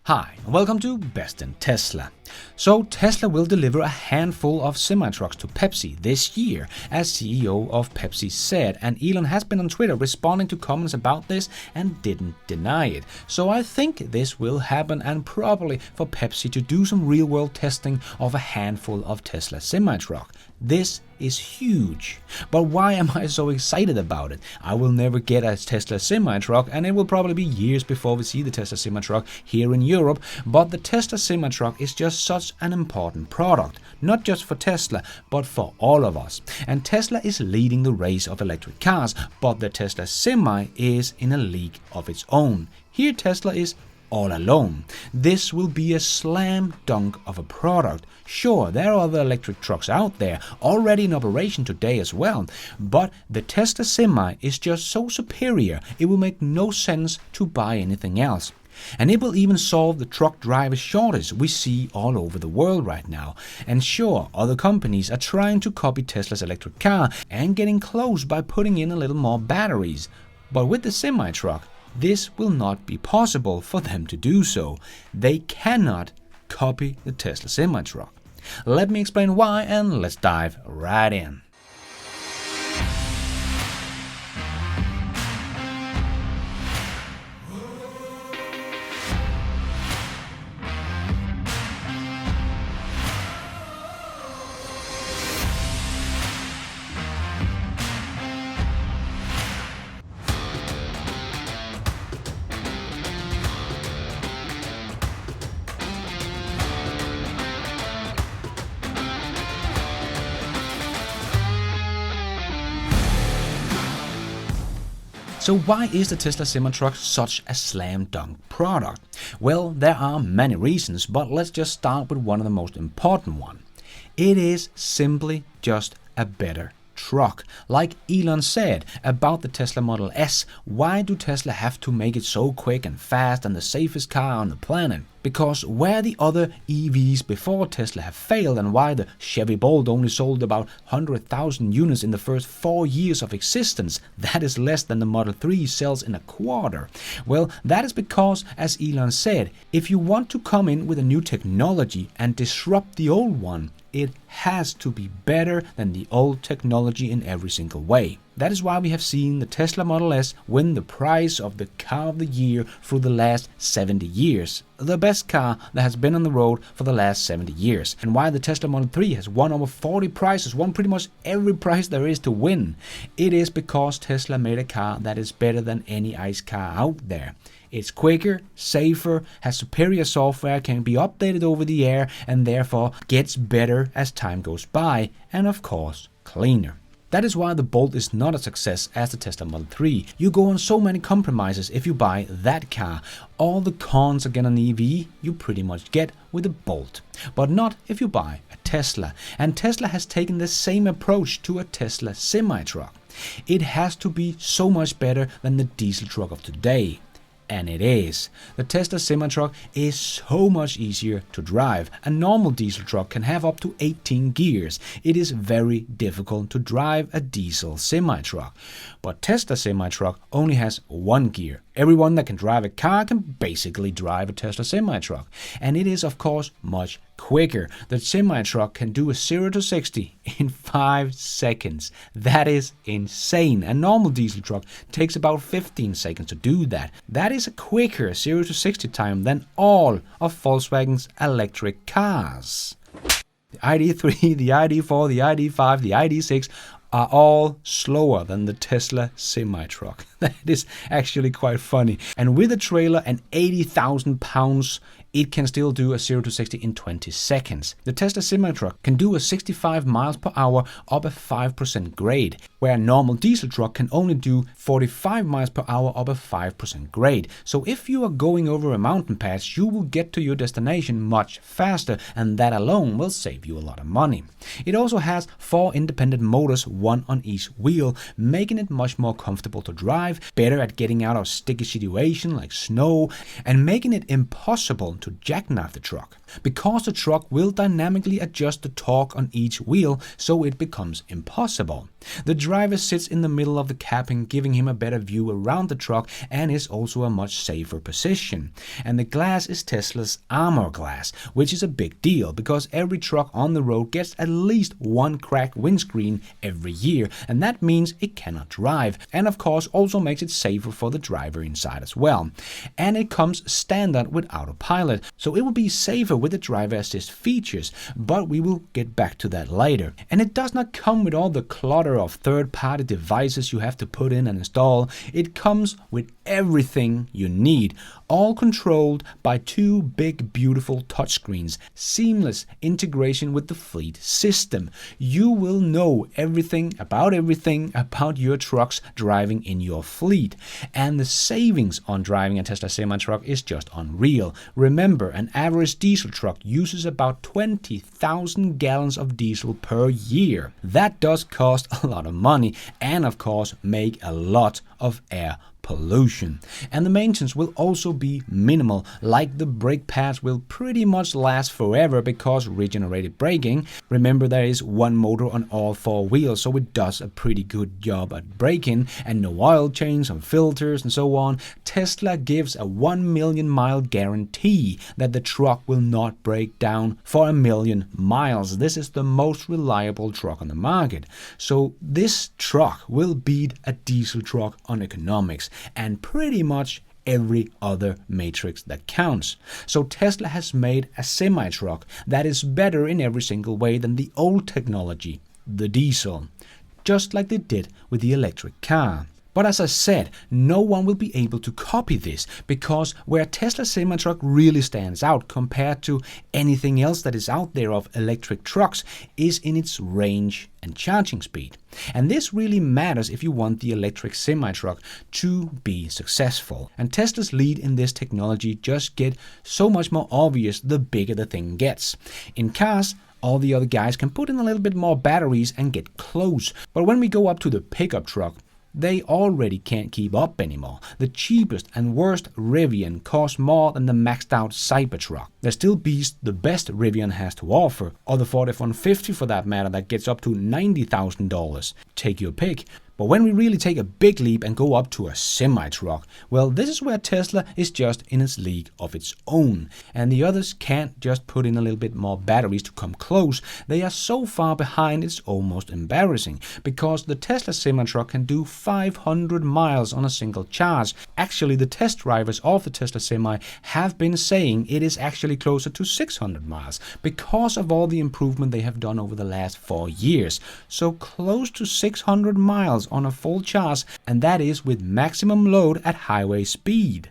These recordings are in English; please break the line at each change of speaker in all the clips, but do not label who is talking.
Hi, and welcome to Best in Tesla. So Tesla will deliver a handful of semi-trucks to Pepsi this year, as CEO of Pepsi said, and Elon has been on Twitter responding to comments about this and didn't deny it. So I think this will happen, and probably for Pepsi to do some real-world testing of a handful of Tesla semi-truck. This is huge. But why am I so excited about it? I will never get a Tesla semi-truck, and it will probably be years before we see the Tesla semi-truck here in Europe, but the Tesla semi-truck is just such an important product, not just for Tesla, but for all of us. And Tesla is leading the race of electric cars, but the Tesla Semi is in a league of its own. Here Tesla is all alone. This will be a slam dunk of a product. Sure, there are other electric trucks out there already in operation today as well, but the Tesla Semi is just so superior it will make no sense to buy anything else. And it will even solve the truck driver shortage we see all over the world right now. And sure, other companies are trying to copy Tesla's electric car and getting close by putting in a little more batteries. But with the semi-truck, this will not be possible for them to do so. They cannot copy the Tesla semi-truck. Let me explain why, and let's dive right in. So why is the Tesla semi-truck such a slam dunk product? Well, there are many reasons, but let's just start with one of the most important ones. It is simply just a better truck. Like Elon said about the Tesla Model S, why do Tesla have to make it so quick and fast and the safest car on the planet? Because where the other EVs before Tesla have failed, and why the Chevy Bolt only sold about 100,000 units in the first 4 years of existence, that is less than the Model 3 sells in a quarter. Well, that is because, as Elon said, if you want to come in with a new technology and disrupt the old one, it has to be better than the old technology in every single way. That is why we have seen the Tesla Model S win the prize of the car of the year through the last 70 years. The best car that has been on the road for the last 70 years. And why the Tesla Model 3 has won over 40 prizes, won pretty much every prize there is to win. It is because Tesla made a car that is better than any ICE car out there. It's quicker, safer, has superior software, can be updated over the air, and therefore gets better as time goes by, and of course, cleaner. That is why the Bolt is not a success as the Tesla Model 3. You go on so many compromises if you buy that car. All the cons again on EV you pretty much get with a Bolt, but not if you buy a Tesla. And Tesla has taken the same approach to a Tesla semi-truck. It has to be so much better than the diesel truck of today. And it is. The Tesla semi-truck is so much easier to drive. A normal diesel truck can have up to 18 gears. It is very difficult to drive a diesel semi-truck. But Tesla semi-truck only has one gear. Everyone that can drive a car can basically drive a Tesla semi-truck. And it is of course much quicker. The semi-truck can do a 0 to 60 in 5 seconds. That is insane. A normal diesel truck takes about 15 seconds to do that. That is a quicker 0 to 60 time than all of Volkswagen's electric cars. The ID3, the ID4, the ID5, the ID6 are all slower than the Tesla semi-truck. That is actually quite funny. And with a trailer and 80,000 pounds, it can still do a 0 to 60 in 20 seconds. The Tesla semi-truck can do a 65 miles per hour up a 5% grade, where a normal diesel truck can only do 45 miles per hour up a 5% grade. So if you are going over a mountain pass, you will get to your destination much faster, and that alone will save you a lot of money. It also has 4 independent motors, one on each wheel, making it much more comfortable to drive, better at getting out of sticky situations like snow, and making it impossible to jackknife the truck, because the truck will dynamically adjust the torque on each wheel, so it becomes impossible. The driver sits in the middle of the cabin, giving him a better view around the truck, and is also a much safer position. And the glass is Tesla's armor glass, which is a big deal because every truck on the road gets at least one cracked windscreen every year, and that means it cannot drive, and of course also makes it safer for the driver inside as well. And it comes standard with autopilot, so it will be safer with the driver assist features, but we will get back to that later. And it does not come with all the clutter of third-party devices you have to put in and install. It comes with everything you need, all controlled by two big beautiful touchscreens, seamless integration with the fleet system. You will know everything about your trucks driving in your fleet, and the savings on driving a Tesla semi-truck is just unreal. Remember, an average diesel truck uses about 20,000 gallons of diesel per year. That does cost a lot of money and of course make a lot of air pollution. And the maintenance will also be minimal, like the brake pads will pretty much last forever because regenerative braking. Remember, there is one motor on all four wheels, so it does a pretty good job at braking, and no oil change on filters and so on. Tesla gives a 1 million mile guarantee that the truck will not break down for 1 million miles. This is the most reliable truck on the market. So this truck will beat a diesel truck on economics and pretty much every other matrix that counts. So Tesla has made a semi-truck that is better in every single way than the old technology, the diesel, just like they did with the electric car. But as I said, no one will be able to copy this, because where Tesla semi-truck really stands out compared to anything else that is out there of electric trucks is in its range and charging speed. And this really matters if you want the electric semi-truck to be successful. And Tesla's lead in this technology just get so much more obvious the bigger the thing gets. In cars, all the other guys can put in a little bit more batteries and get close. But when we go up to the pickup truck, they already can't keep up anymore. The cheapest and worst Rivian costs more than the maxed out Cybertruck. They still beats the best Rivian has to offer, or the Ford F-150 for that matter, that gets up to $90,000. Take your pick. But when we really take a big leap and go up to a semi-truck, well, this is where Tesla is just in its league of its own. And the others can't just put in a little bit more batteries to come close. They are so far behind it's almost embarrassing, because the Tesla semi-truck can do 500 miles on a single charge. Actually, the test drivers of the Tesla Semi have been saying it is actually closer to 600 miles because of all the improvement they have done over the last 4 years. So close to 600 miles on a full charge, and that is with maximum load at highway speed.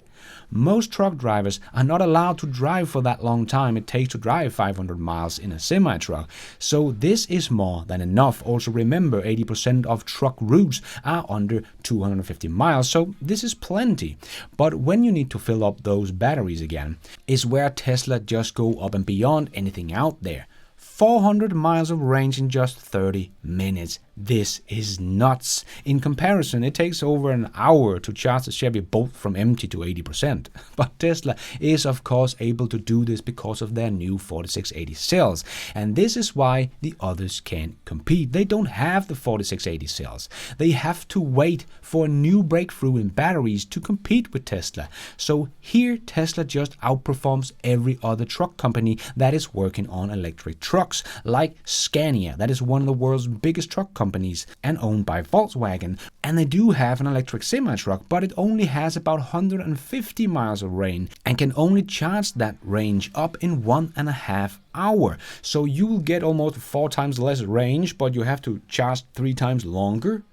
Most truck drivers are not allowed to drive for that long time it takes to drive 500 miles in a semi-truck, so this is more than enough. Also remember, 80% of truck routes are under 250 miles, so this is plenty. But when you need to fill up those batteries again, is where Tesla just go up and beyond anything out there. 400 miles of range in just 30 minutes. This is nuts. In comparison, it takes over an hour to charge the Chevy Bolt from empty to 80%. But Tesla is of course able to do this because of their new 4680 cells. And this is why the others can't compete. They don't have the 4680 cells. They have to wait for a new breakthrough in batteries to compete with Tesla. So here Tesla just outperforms every other truck company that is working on electric trucks, like Scania, that is one of the world's biggest truck companies and owned by Volkswagen. And they do have an electric semi-truck, but it only has about 150 miles of range and can only charge that range up in 1.5 hours. So you will get almost 4 times less range, but you have to charge 3 times longer.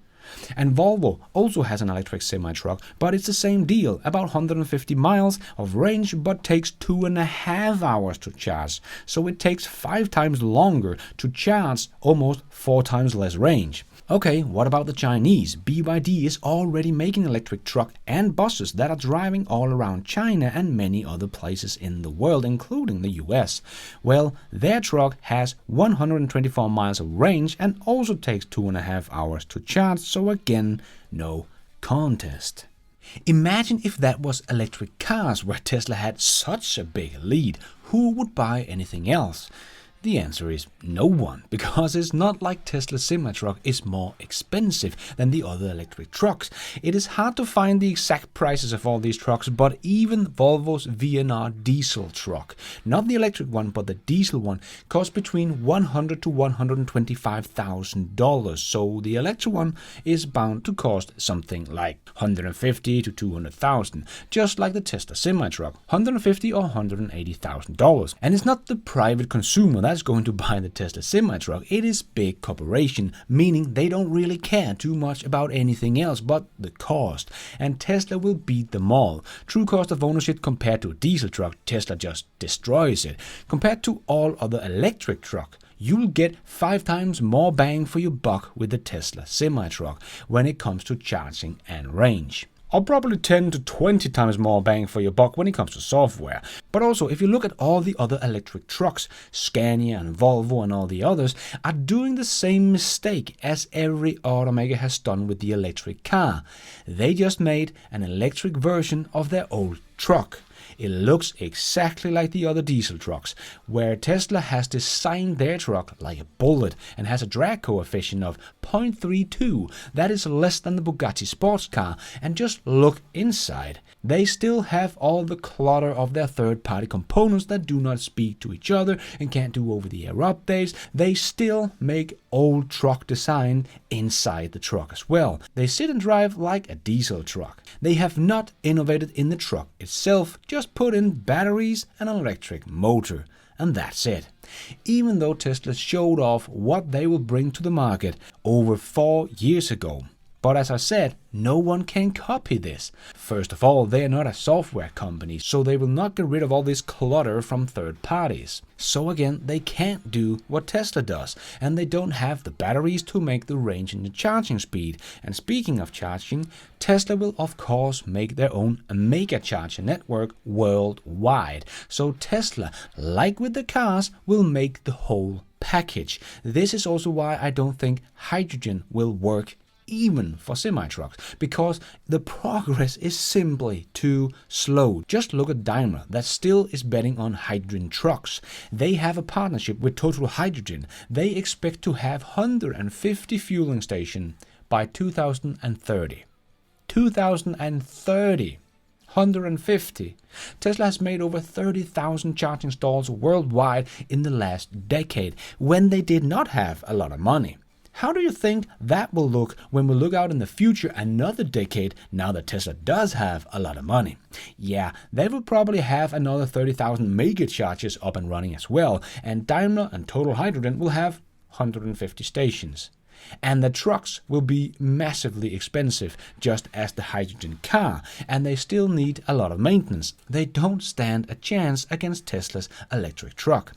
And Volvo also has an electric semi-truck, but it's the same deal, about 150 miles of range, but takes 2.5 hours to charge. So it takes 5 times longer to charge, almost 4 times less range. Okay, what about the Chinese? BYD is already making electric truck and buses that are driving all around China and many other places in the world, including the US. Well, their truck has 124 miles of range and also takes 2.5 hours to charge, so again, no contest. Imagine if that was electric cars where Tesla had such a big lead. Who would buy anything else? The answer is no one, because it's not like Tesla's semi-truck is more expensive than the other electric trucks. It is hard to find the exact prices of all these trucks, but even Volvo's VNR diesel truck, not the electric one but the diesel one, costs between $100,000 to $125,000. So the electric one is bound to cost something like $150,000 to $200,000, just like the Tesla semi-truck, $150,000 or $180,000. And it's not the private consumer that's going to buy the Tesla semi-truck. It is big corporation, meaning they don't really care too much about anything else but the cost. And Tesla will beat them all. True cost of ownership compared to a diesel truck, Tesla just destroys it. Compared to all other electric truck, you'll get 5 times more bang for your buck with the Tesla semi-truck when it comes to charging and range. Or probably 10 to 20 times more bang for your buck when it comes to software. But also, if you look at all the other electric trucks, Scania and Volvo and all the others are doing the same mistake as every automaker has done with the electric car. They just made an electric version of their old truck. It looks exactly like the other diesel trucks, where Tesla has designed their truck like a bullet and has a drag coefficient of 0.32. That is less than the Bugatti sports car. And just look inside. They still have all the clutter of their third-party components that do not speak to each other and can't do over-the-air updates. They still make old truck design inside the truck as well. They sit and drive like a diesel truck. They have not innovated in the truck itself, just put in batteries and an electric motor. And that's it. Even though Tesla showed off what they will bring to the market over 4 years ago. But as I said, no one can copy this. First of all, they are not a software company, so they will not get rid of all this clutter from third parties. So again, they can't do what Tesla does, and they don't have the batteries to make the range and the charging speed. And speaking of charging, Tesla will of course make their own mega charger network worldwide. So Tesla, like with the cars, will make the whole package. This is also why I don't think hydrogen will work even for semi-trucks, because the progress is simply too slow. Just look at Daimler, that still is betting on hydrogen trucks. They have a partnership with Total Hydrogen. They expect to have 150 fueling stations by 2030. 2030! 150. Tesla has made over 30,000 charging stalls worldwide in the last decade, when they did not have a lot of money. How do you think that will look when we look out in the future another decade, now that Tesla does have a lot of money? Yeah, they will probably have another 30,000 mega chargers up and running as well, and Daimler and Total Hydrogen will have 150 stations. And the trucks will be massively expensive, just as the hydrogen car, and they still need a lot of maintenance. They don't stand a chance against Tesla's electric truck.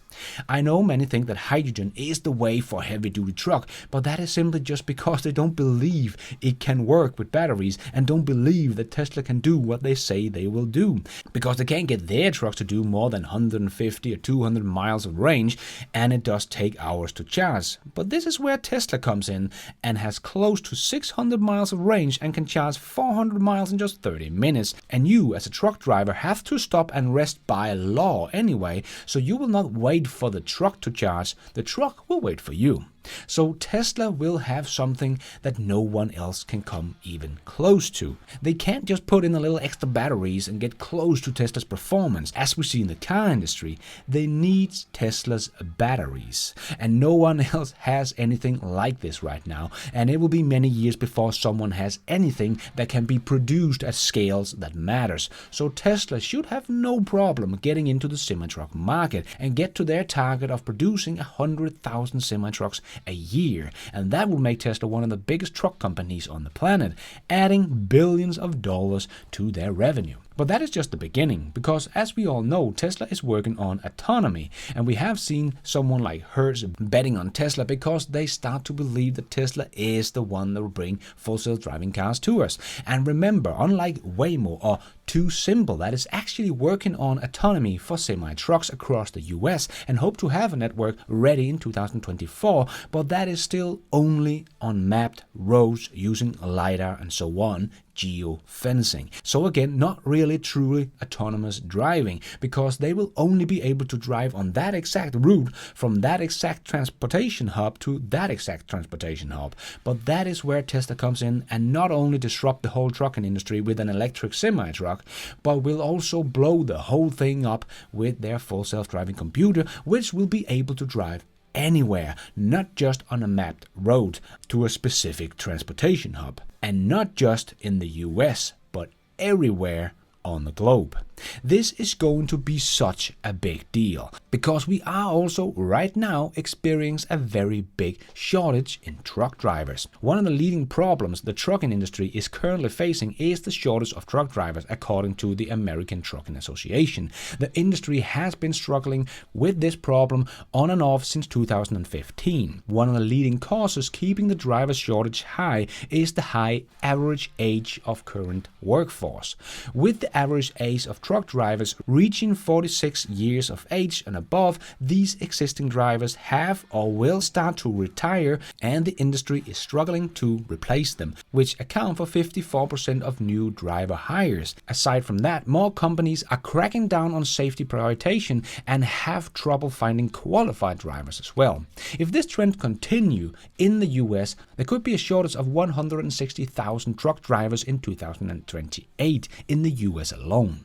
I know many think that hydrogen is the way for a heavy-duty truck, but that is simply just because they don't believe it can work with batteries and don't believe that Tesla can do what they say they will do. Because they can't get their trucks to do more than 150 or 200 miles of range, and it does take hours to charge. But this is where Tesla comes in and has close to 600 miles of range and can charge 400 miles in just 30 minutes. And you, as a truck driver, have to stop and rest by law anyway, so you will not wait for the truck to charge. The truck will wait for you. So Tesla will have something that no one else can come even close to. They can't just put in a little extra batteries and get close to Tesla's performance, as we see in the car industry. They need Tesla's batteries. And no one else has anything like this right now. And it will be many years before someone has anything that can be produced at scales that matters. So Tesla should have no problem getting into the semi-truck market and get to their target of producing 100,000 semi-trucks a year, and that will make Tesla one of the biggest truck companies on the planet, adding billions of dollars to their revenue. But that is just the beginning, because as we all know, Tesla is working on autonomy, and we have seen someone like Hertz betting on Tesla because they start to believe that Tesla is the one that will bring full self-driving cars to us. And remember, unlike Waymo or TuSimple, that is actually working on autonomy for semi-trucks across the US and hope to have a network ready in 2024, but that is still only on mapped roads using LiDAR and so on, geofencing. So again, not really truly autonomous driving, because they will only be able to drive on that exact route from that exact transportation hub to that exact transportation hub. But that is where Tesla comes in and not only disrupt the whole trucking industry with an electric semi-truck, but will also blow the whole thing up with their full self-driving computer, which will be able to drive anywhere, not just on a mapped road to a specific transportation hub. And not just in the US, but everywhere on the globe. This is going to be such a big deal, because we are also right now experiencing a very big shortage in truck drivers. One of the leading problems the trucking industry is currently facing is the shortage of truck drivers, according to the American Trucking Association. The industry has been struggling with this problem on and off since 2015. One of the leading causes keeping the driver shortage high is the high average age of current workforce, with the average age of truck drivers reaching 46 years of age and above. These existing drivers have or will start to retire, and the industry is struggling to replace them, which account for 54% of new driver hires. Aside from that, more companies are cracking down on safety prioritization and have trouble finding qualified drivers as well. If this trend continues in the US, there could be a shortage of 160,000 truck drivers in 2028 in the US alone.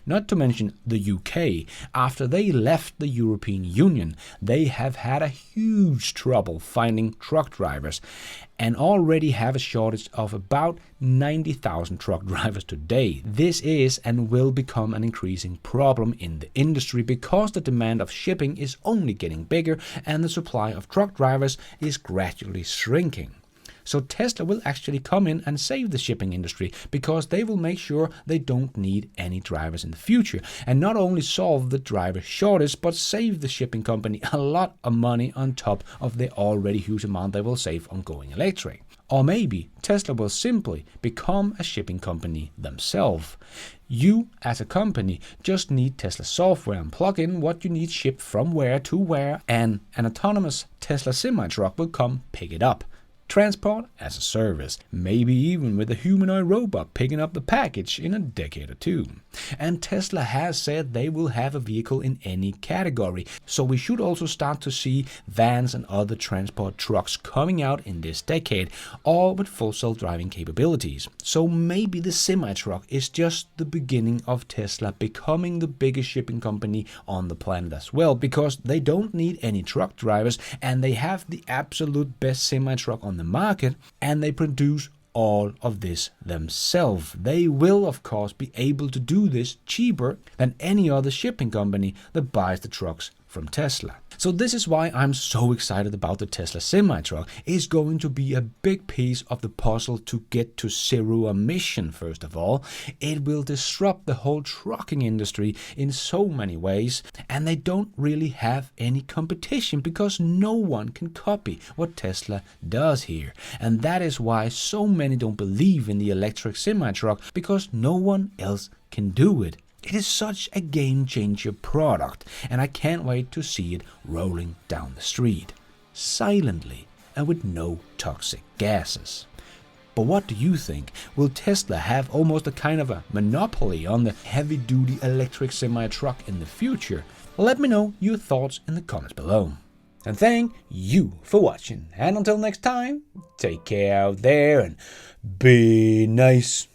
Not to mention the UK. After they left the European Union, they have had a huge trouble finding truck drivers and already have a shortage of about 90,000 truck drivers today. This is and will become an increasing problem in the industry, because the demand of shipping is only getting bigger and the supply of truck drivers is gradually shrinking. So Tesla will actually come in and save the shipping industry, because they will make sure they don't need any drivers in the future, and not only solve the driver shortage, but save the shipping company a lot of money on top of the already huge amount they will save on going electric. Or maybe Tesla will simply become a shipping company themselves. You, as a company, just need Tesla software and plug in what you need shipped from where to where, and an autonomous Tesla semi-truck will come pick it up. Transport as a service, maybe even with a humanoid robot picking up the package in a decade or two. And Tesla has said they will have a vehicle in any category, so we should also start to see vans and other transport trucks coming out in this decade, all with full self-driving capabilities. So maybe the semi-truck is just the beginning of Tesla becoming the biggest shipping company on the planet as well, because they don't need any truck drivers and they have the absolute best semi-truck on the market, and they produce all of this themselves. They will of course be able to do this cheaper than any other shipping company that buys the trucks from Tesla. So this is why I'm so excited about the Tesla semi-truck. It's going to be a big piece of the puzzle to get to zero emission. First of all, it will disrupt the whole trucking industry in so many ways, and they don't really have any competition because no one can copy what Tesla does here. And that is why so many don't believe in the electric semi-truck, because no one else can do it. It is such a game-changer product, and I can't wait to see it rolling down the street, silently and with no toxic gases. But what do you think? Will Tesla have almost a kind of a monopoly on the heavy-duty electric semi-truck in the future? Let me know your thoughts in the comments below. And thank you for watching, and until next time, take care out there and be nice.